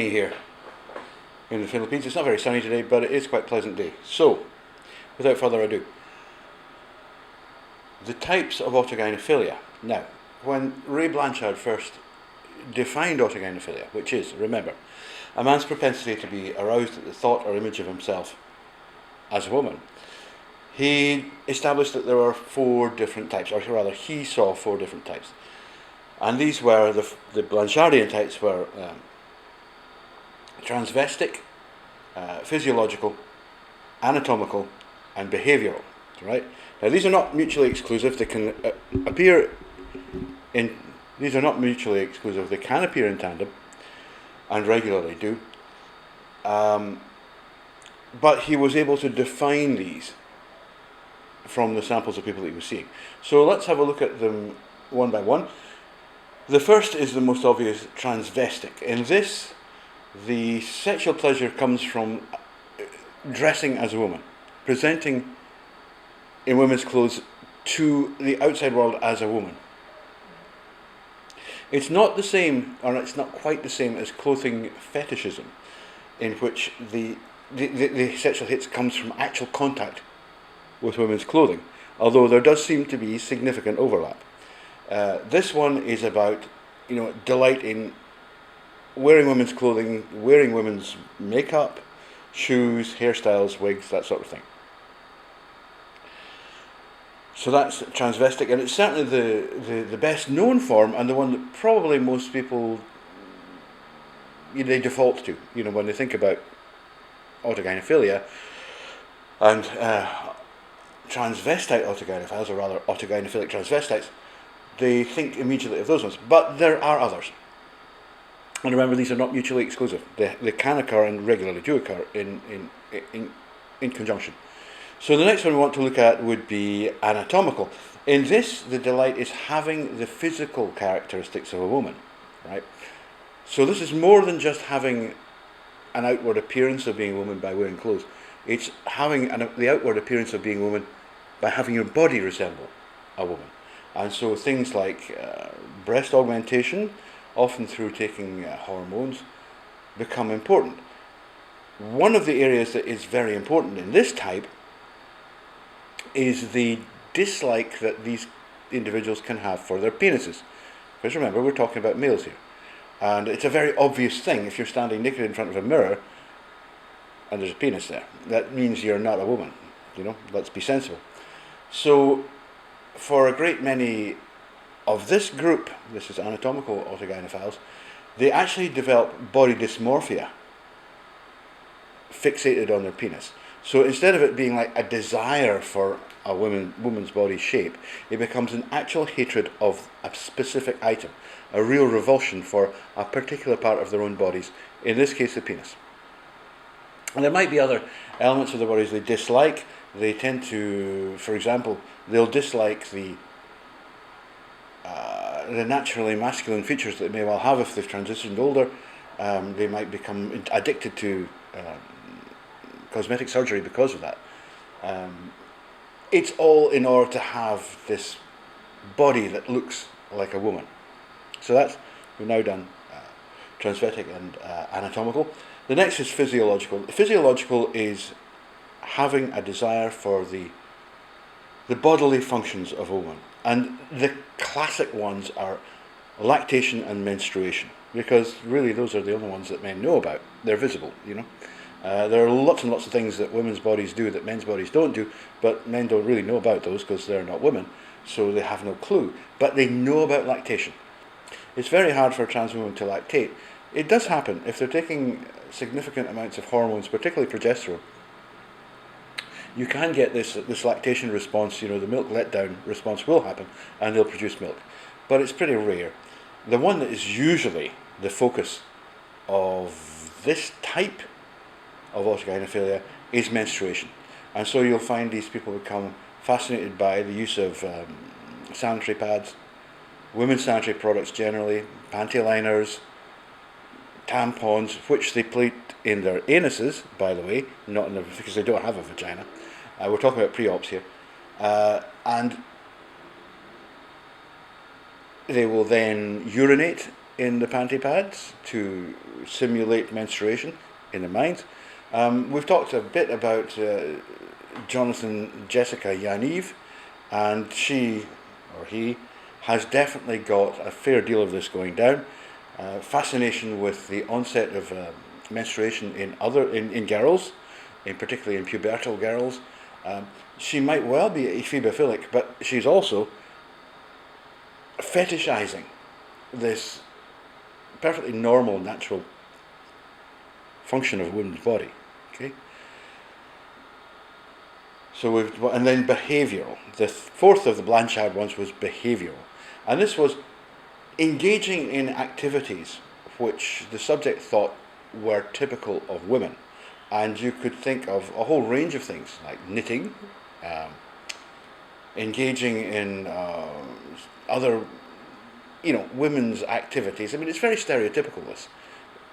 sunny here in the Philippines. It's not very sunny today, but it is quite a pleasant day. So, without further ado, the types of autogynephilia. Now, when Ray Blanchard first defined autogynephilia, which is, remember, a man's propensity to be aroused at the thought or image of himself as a woman, he established that there were 4 different types, or rather he saw 4 different types. And these were, the Blanchardian types were transvestic, physiological, anatomical, and behavioural. Right? Now these are not mutually exclusive. They can appear in. These are not mutually exclusive. They can appear in tandem, and regularly do. But he was able to define these from the samples of people that he was seeing. So let's have a look at them one by one. The first is the most obvious, transvestic. In this, the sexual pleasure comes from dressing as a woman, presenting in women's clothes to the outside world as a woman. It's not the same, or it's not quite the same as clothing fetishism, in which the sexual hits comes from actual contact with women's clothing, although there does seem to be significant overlap. This one is about, delight in wearing women's clothing, wearing women's makeup, shoes, hairstyles, wigs, that sort of thing. So that's transvestic, and it's certainly the best known form, and the one that probably most people they default to. When they think about autogynephilia and transvestite autogynephiles, or rather autogynephilic transvestites, they think immediately of those ones. But there are others. And remember, these are not mutually exclusive. They can occur and regularly do occur in conjunction. So the next one we want to look at would be anatomical. In this, the delight is having the physical characteristics of a woman, right? So this is more than just having an outward appearance of being a woman by wearing clothes. It's having the outward appearance of being a woman by having your body resemble a woman. And so things like breast augmentation, often through taking hormones, become important. One of the areas that is very important in this type is the dislike that these individuals can have for their penises. Because remember, we're talking about males here. And it's a very obvious thing if you're standing naked in front of a mirror and there's a penis there. That means you're not a woman. Let's be sensible. So for a great many of this group, this is anatomical autogynephiles, they actually develop body dysmorphia fixated on their penis. So instead of it being like a desire for a woman's body shape, it becomes an actual hatred of a specific item, a real revulsion for a particular part of their own bodies, in this case the penis. And there might be other elements of their bodies they dislike. They tend to, for example, they'll dislike the naturally masculine features that they may well have if they've transitioned older. They might become addicted to cosmetic surgery because of that. It's all in order to have this body that looks like a woman. So we've now done transvestic and anatomical. The next is physiological. Physiological is having a desire for the bodily functions of a woman. And the classic ones are lactation and menstruation, because really those are the only ones that men know about. They're visible, There are lots and lots of things that women's bodies do that men's bodies don't do, but men don't really know about those because they're not women, so they have no clue. But they know about lactation. It's very hard for a trans woman to lactate. It does happen if they're taking significant amounts of hormones, particularly progesterone. You can get this lactation response, the milk letdown response will happen, and they'll produce milk. But it's pretty rare. The one that is usually the focus of this type of autogynephilia is menstruation. And so you'll find these people become fascinated by the use of sanitary pads, women's sanitary products generally, panty liners, tampons, which they put in their anuses, by the way, not in because they don't have a vagina. We're talking about pre-ops here. And they will then urinate in the panty pads to simulate menstruation in the mind. We've talked a bit about Jonathan Jessica Yaniv, and she or he has definitely got a fair deal of this going down. Fascination with the onset of menstruation in girls, particularly in pubertal girls. She might well be ephemophilic, but she's also fetishizing this perfectly normal, natural function of a woman's body. Okay. So and then behavioural. The fourth of the Blanchard ones was behavioural, and this was engaging in activities which the subject thought were typical of women, and you could think of a whole range of things like knitting, engaging in other, women's activities. I mean, it's very stereotypical, this.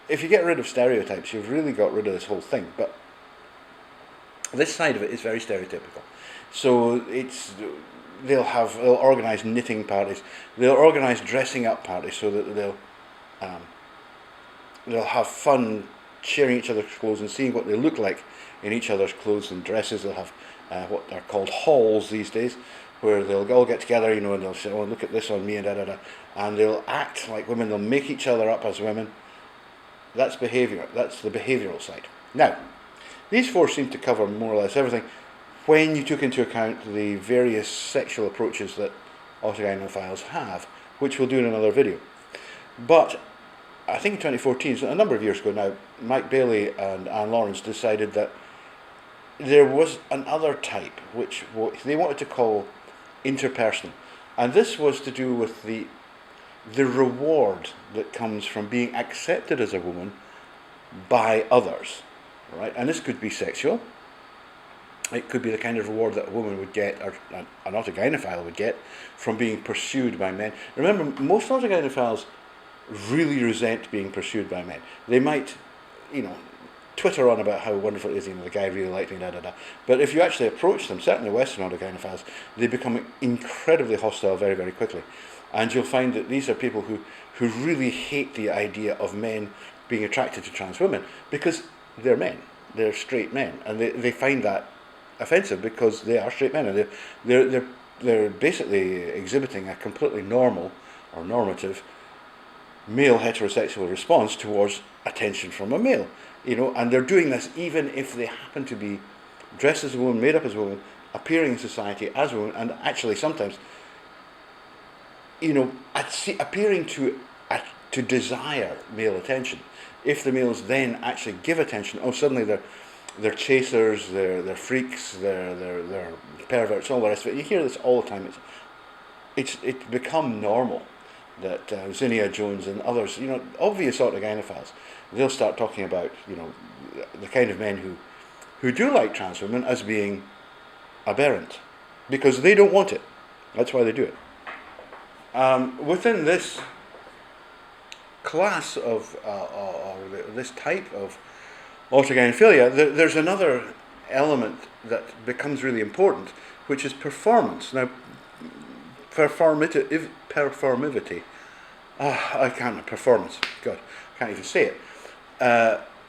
If you get rid of stereotypes, you've really got rid of this whole thing. But this side of it is very stereotypical. So they'll organise knitting parties. They'll organise dressing up parties so that they'll have fun sharing each other's clothes and seeing what they look like in each other's clothes and dresses. They'll have what are called halls these days, where they'll all get together, and they'll say, "Oh, look at this on me," and and they'll act like women. They'll make each other up as women. That's behaviour. That's the behavioural side. Now, these four seem to cover more or less everything when you took into account the various sexual approaches that autogynephiles have, which we'll do in another video. But I think in 2014, so a number of years ago now, Mike Bailey and Anne Lawrence decided that there was another type which they wanted to call interpersonal, and this was to do with the reward that comes from being accepted as a woman by others, right? And this could be sexual. It could be the kind of reward that a woman would get, or an autogynephile would get, from being pursued by men. Remember, most autogynephiles really resent being pursued by men. They might, Twitter on about how wonderful it is, the guy really liked me, But if you actually approach them, certainly Western autogynephiles, they become incredibly hostile very, very quickly. And you'll find that these are people who really hate the idea of men being attracted to trans women, because they're men, they're straight men, and they find that offensive because they are straight men, and they're basically exhibiting a completely normal or normative male heterosexual response towards attention from a male, and they're doing this even if they happen to be dressed as a woman, made up as a woman, appearing in society as a woman, and actually sometimes, appearing to desire male attention. If the males then actually give attention, suddenly they're chasers, they're freaks, they're perverts, all the rest of it. You hear this all the time. It's become normal that Zinnia Jones and others, obvious autogynephiles, they'll start talking about, the kind of men who do like trans women as being aberrant, because they don't want it. That's why they do it. Within this class of, or this type of autogynephilia, there's another element that becomes really important, which is performance. Now, performivity. Performance. God, I can't even say it.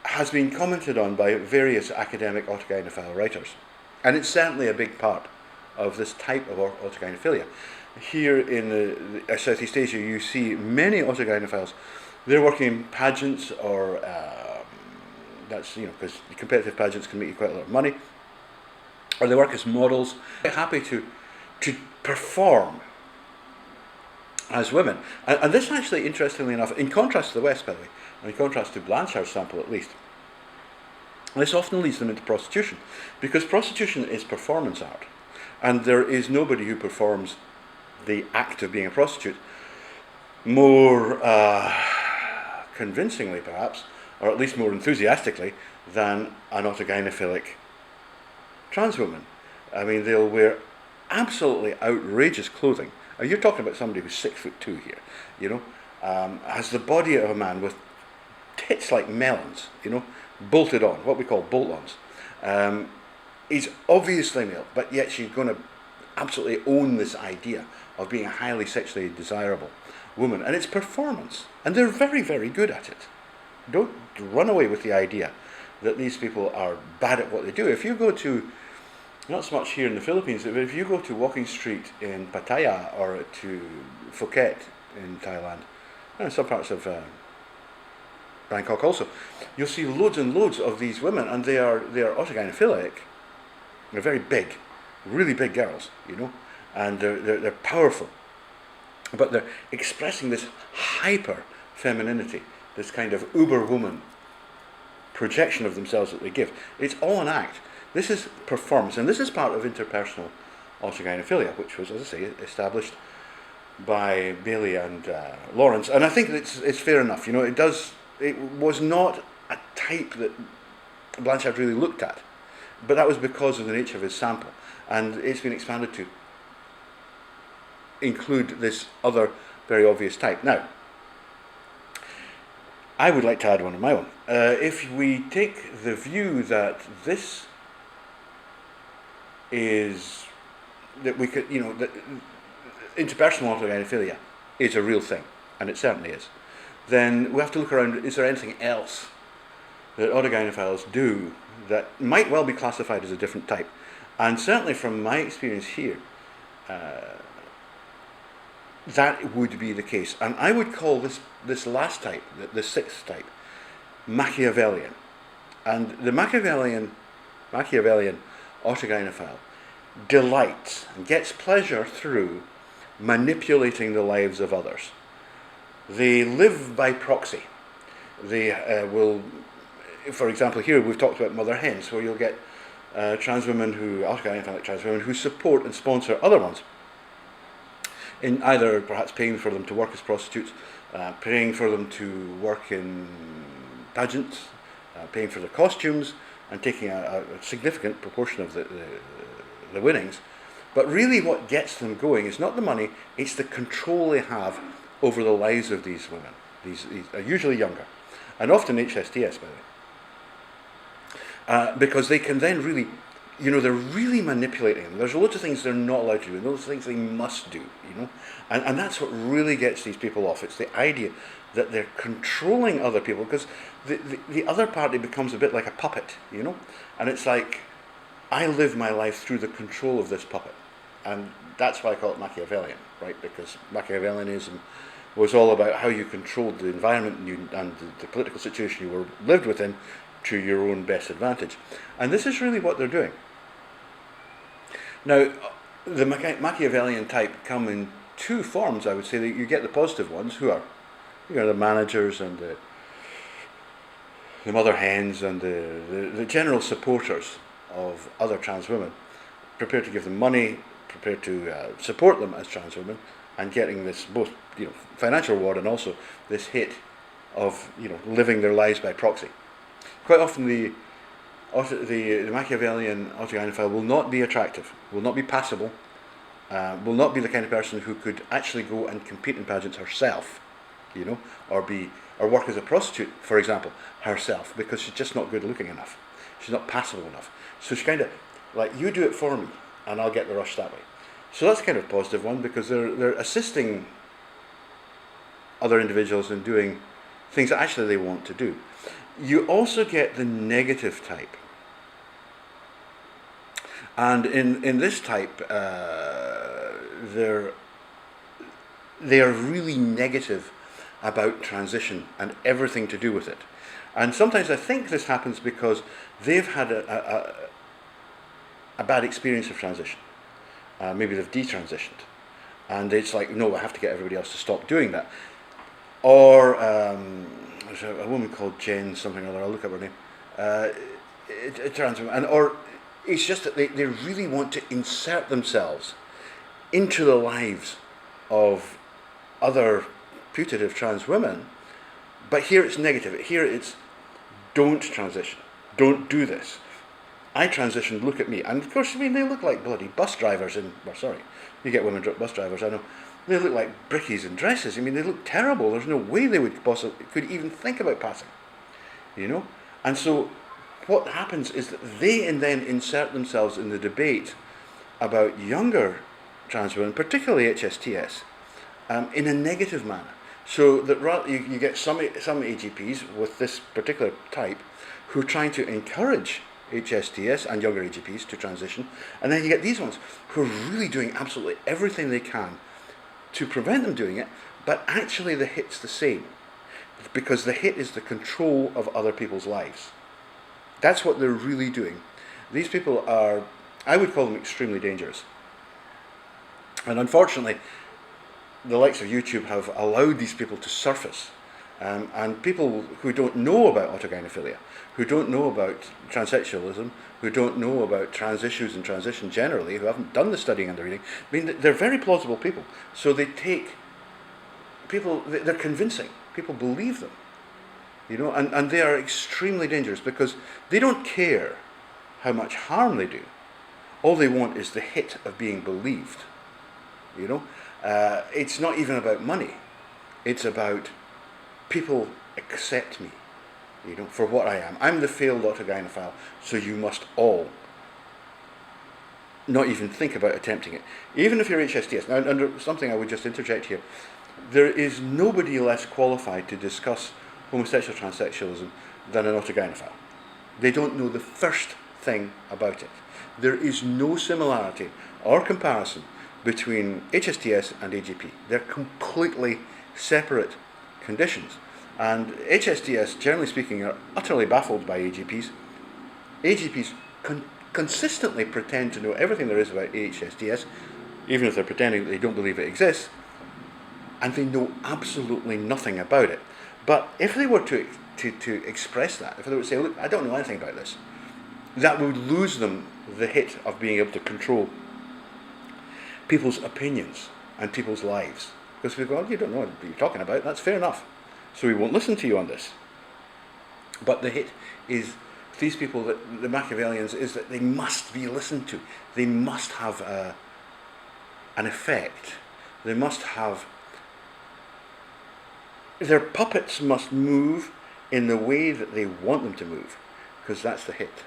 Has been commented on by various academic autogynephile writers, and it's certainly a big part of this type of autogynephilia. Here in Southeast Asia, you see many autogynephiles. They're working in pageants, or that's because competitive pageants can make you quite a lot of money, or they work as models. They're happy to perform as women, and this actually, interestingly enough, in contrast to the West, by the way, and in contrast to Blanchard's sample at least, this often leads them into prostitution, because prostitution is performance art, and there is nobody who performs the act of being a prostitute more convincingly, perhaps, or at least more enthusiastically, than an autogynephilic trans woman. I mean, they'll wear absolutely outrageous clothing. Now, you're talking about somebody who's 6'2" here, has the body of a man with tits like melons, bolted on, what we call bolt-ons. Is obviously male, but yet she's going to absolutely own this idea of being highly sexually desirable. woman, and it's performance. And they're very, very good at it. Don't run away with the idea that these people are bad at what they do. If you go to, not so much here in the Philippines, but if you go to Walking Street in Pattaya or to Phuket in Thailand, and some parts of Bangkok also, you'll see loads and loads of these women, and they are autogynephilic. They're very big, really big girls, you know, and they're powerful, but they're expressing this hyper femininity, this kind of uber woman projection of themselves that they give. It's all an act. This is performance, and this is part of interpersonal autogynephilia, which was, as I say, established by Bailey and Lawrence. And I think it's fair enough. You know, it was not a type that Blanchard really looked at, but that was because of the nature of his sample, and it's been expanded to include this other very obvious type. Now, I would like to add one of my own. If we take the view that this is, that we could, you know, that interpersonal autogynephilia is a real thing, and it certainly is, then we have to look around, is there anything else that autogynephiles do that might well be classified as a different type? And certainly from my experience here, that would be the case. And I would call this last type, the sixth type, Machiavellian. And the Machiavellian autogynephile delights and gets pleasure through manipulating the lives of others. They live by proxy. They will, for example, here we've talked about mother hens, where you'll get trans women autogynephilic trans women who support and sponsor other ones, in either perhaps paying for them to work as prostitutes, paying for them to work in pageants, paying for their costumes, and taking a significant proportion of the winnings. But really what gets them going is not the money, it's the control they have over the lives of these women. These are usually younger, and often HSTS, by the way. Because they can then really, you know, they're really manipulating them. There's loads of things they're not allowed to do, and loads of things they must do, you know. And that's what really gets these people off. It's the idea that they're controlling other people, because the other party becomes a bit like a puppet, you know. And it's like, I live my life through the control of this puppet. And that's why I call it Machiavellian, right? Because Machiavellianism was all about how you controlled the environment and the political situation you were lived within to your own best advantage. And this is really what they're doing. Now, the Machiavellian type come in two forms, I would say. That you get the positive ones, who are, you know, the managers and the mother hens and the general supporters of other trans women, prepared to give them money, prepared to support them as trans women, and getting this both, you know, financial reward and also this hit of, you know, living their lives by proxy. Quite often the Machiavellian autogynephile will not be attractive, will not be passable, will not be the kind of person who could actually go and compete in pageants herself, you know, or work as a prostitute, for example, herself, because she's just not good looking enough. She's not passable enough. So she's kind of like, you do it for me, and I'll get the rush that way. So that's kind of a positive one, because they're assisting other individuals in doing things that actually they want to do. You also get the negative type. And in this type, they are really negative about transition and everything to do with it. And sometimes I think this happens because they've had a bad experience of transition. Maybe they've detransitioned. And it's like, no, I have to get everybody else to stop doing that. Or there's a woman called Jen something or other, I'll look up her name, a trans woman, or it's just that they really want to insert themselves into the lives of other putative trans women, but here it's negative. Here it's, don't transition, don't do this. I transitioned, look at me. And of course, I mean, they look like bloody bus drivers you get women bus drivers, I know. They look like brickies in dresses. I mean, they look terrible. There's no way they could even think about passing, you know. And so what happens is that they then insert themselves in the debate about younger trans women, particularly HSTS, in a negative manner. So that you get some AGPs with this particular type who are trying to encourage HSTS and younger AGPs to transition, and then you get these ones who are really doing absolutely everything they can to prevent them doing it, but actually the hit's the same, because the hit is the control of other people's lives. That's what they're really doing. These people are, I would call them extremely dangerous. And unfortunately, the likes of YouTube have allowed these people to surface. And people who don't know about autogynephilia, who don't know about transsexualism, who don't know about trans issues and transition generally, who haven't done the studying and the reading, I mean, they're very plausible people. So they take people, they're convincing. People believe them. You know, and they are extremely dangerous because they don't care how much harm they do. All they want is the hit of being believed. You know, it's not even about money. It's about people accept me, you know, for what I am. I'm the failed autogynephile, so you must all not even think about attempting it. Even if you're HSTS. Now, under something I would just interject here, there is nobody less qualified to discuss homosexual transsexualism than an autogynephile. They don't know the first thing about it. There is no similarity or comparison between HSTS and AGP. They're completely separate conditions. And HSTS, generally speaking, are utterly baffled by AGPs. AGPs consistently pretend to know everything there is about HSTS, even if they're pretending that they don't believe it exists, and they know absolutely nothing about it. But if they were to express that, if they were to say, look, I don't know anything about this, that would lose them the hit of being able to control people's opinions and people's lives. Because we go, well, you don't know what you're talking about, that's fair enough. So we won't listen to you on this. But the hit is, these people, the Machiavellians, is that they must be listened to. They must have an effect. They must have, their puppets must move in the way that they want them to move, because that's the hit.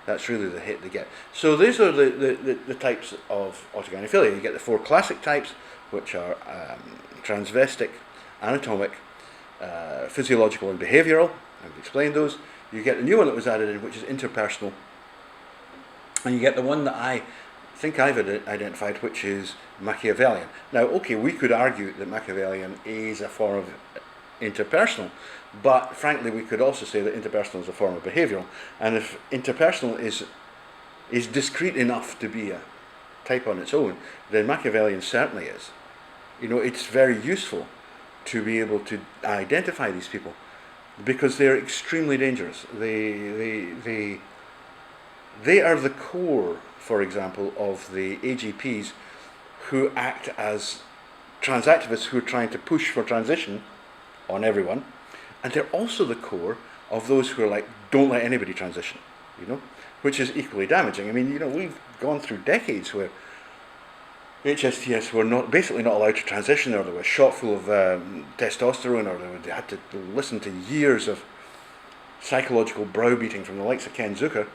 That's really the hit they get. So these are the types of autogynephilia. You get the four classic types, which are transvestic, anatomic, physiological and behavioural. I've explained those. You get the new one that was added in, which is interpersonal. And you get the one that I think I've identified, which is Machiavellian. Now, okay, we could argue that Machiavellian is a form of interpersonal, but frankly we could also say that interpersonal is a form of behavioural. And if interpersonal is discrete enough to be a type on its own, then Machiavellian certainly is. You know, it's very useful to be able to identify these people because they're extremely dangerous. They are the core, for example, of the AGPs who act as trans activists who are trying to push for transition on everyone, and they're also the core of those who are like, don't let anybody transition, you know, which is equally damaging. I mean, you know, we've gone through decades where HSTS were basically not allowed to transition, or they were shot full of testosterone, or they had to listen to years of psychological browbeating from the likes of Ken Zucker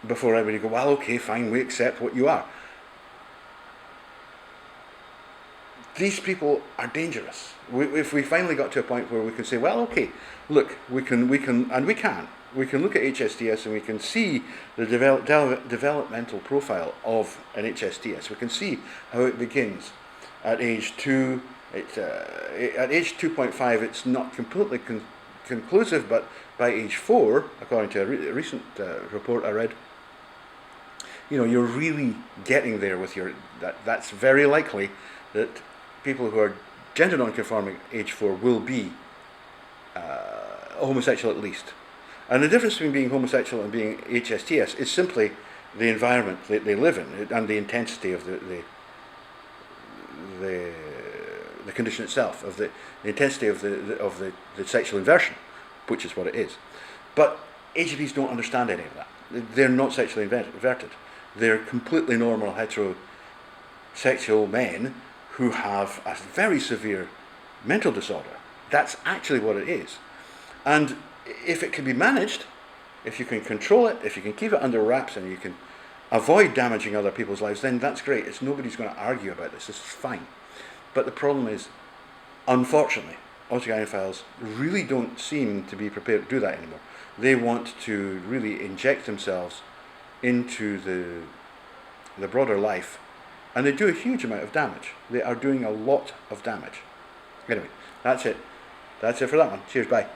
before everybody go, well, okay, fine, we accept what you are. These people are dangerous. If we finally got to a point where we can say, well, okay, look, we can look at HSTS and we can see the developmental profile of an HSTS. We can see how it begins at age 2. At age 2.5, it's not completely conclusive, but by age 4, according to a recent report I read, you know, you're really getting there with your. That's very likely that people who are gender non-conforming age 4 will be homosexual at least. And the difference between being homosexual and being HSTS is simply the environment that they live in and the intensity of the condition itself, of the intensity of the sexual inversion, which is what it is. But AGPs don't understand any of that. They're not sexually inverted. They're completely normal heterosexual men who have a very severe mental disorder. That's actually what it is. And if it can be managed, if you can control it, if you can keep it under wraps and you can avoid damaging other people's lives, then that's great. Nobody's going to argue about this. This is fine. But the problem is, unfortunately, autogynephiles really don't seem to be prepared to do that anymore. They want to really inject themselves into the broader life, and they do a huge amount of damage. They are doing a lot of damage. Anyway, that's it. That's it for that one. Cheers, bye.